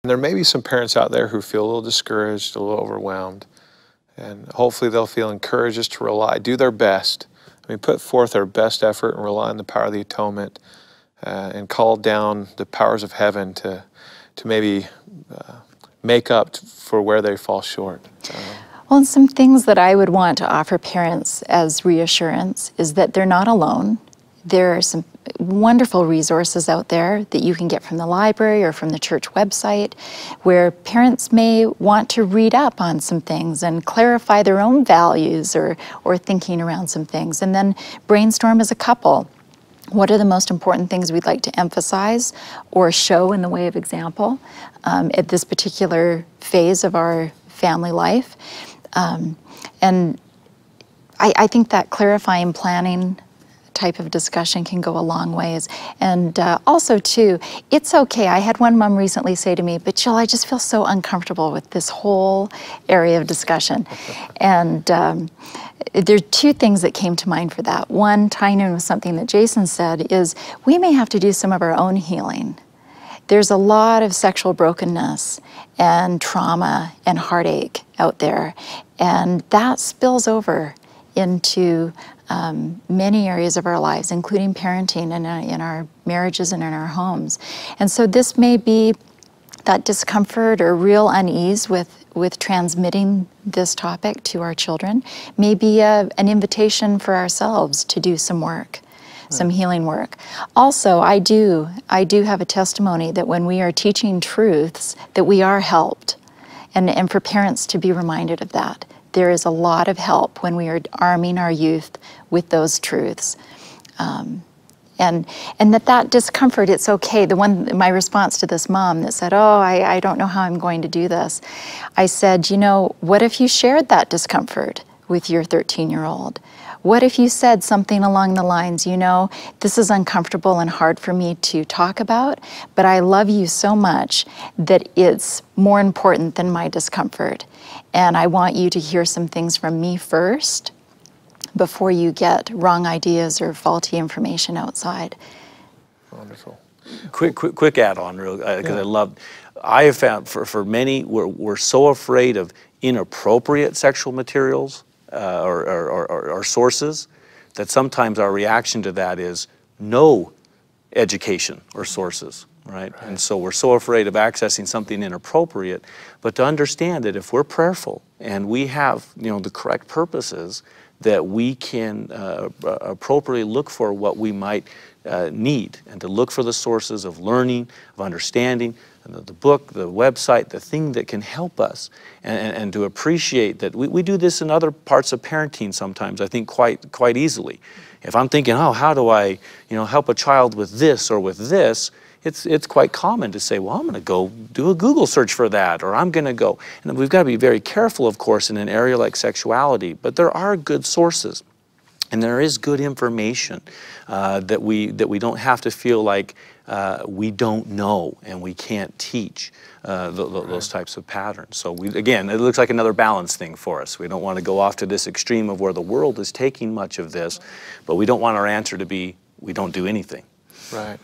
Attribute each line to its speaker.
Speaker 1: And there may be some parents out there who feel a little discouraged, a little overwhelmed, and hopefully they'll feel encouraged just to rely, do their best. I mean, put forth their best effort and rely on the power of the atonement and call down the powers of heaven to maybe make up for where they fall short.
Speaker 2: Well, and some things that I would want to offer parents as reassurance is that they're not alone. There are some wonderful resources out there that you can get from the library or from the church website where parents may want to read up on some things and clarify their own values or thinking around some things, and then brainstorm as a couple. What are the most important things we'd like to emphasize or show in the way of example at this particular phase of our family life? And I think that clarifying planning type of discussion can go a long ways. And also too, it's okay. I had one mom recently say to me, but Jill, I just feel so uncomfortable with this whole area of discussion. And there are two things that came to mind for that. One, tying in with something that Jason said, is we may have to do some of our own healing. There's a lot of sexual brokenness and trauma and heartache out there, and that spills over into many areas of our lives, including parenting and in our marriages and in our homes. And so this may be that discomfort or real unease with transmitting this topic to our children, may be an invitation for ourselves to do some work. Some healing work. Also, I do have a testimony that when we are teaching truths, that we are helped. And for parents to be reminded of that. There is a lot of help when we are arming our youth with those truths. And that discomfort, it's okay. My response to this mom that said, oh, I don't know how I'm going to do this. I said, you know, what if you shared that discomfort with your 13-year-old? What if you said something along the lines, you know, this is uncomfortable and hard for me to talk about, but I love you so much that it's more important than my discomfort. And I want you to hear some things from me first before you get wrong ideas or faulty information outside.
Speaker 1: Wonderful.
Speaker 3: Quick add-on, because I have found for many, we're so afraid of inappropriate sexual materials or sources that sometimes our reaction to that is no education or sources, right? And so we're so afraid of accessing something inappropriate, but to understand that if we're prayerful and we have, you know, the correct purposes, that we can appropriately look for what we might need, and to look for the sources of learning, of understanding, the book, the website, the thing that can help us, and to appreciate that we do this in other parts of parenting sometimes, I think quite easily. If I'm thinking, oh, how do I, you know, help a child with this or with this, it's quite common to say, well, I'm going to go do a Google search for that, or I'm going to go. And we've got to be very careful, of course, in an area like sexuality, but there are good sources. And there is good information that we don't have to feel like we don't know and we can't teach those types of patterns. So again, it looks like another balance thing for us. We don't want to go off to this extreme of where the world is taking much of this, but we don't want our answer to be, we don't do anything.
Speaker 1: Right.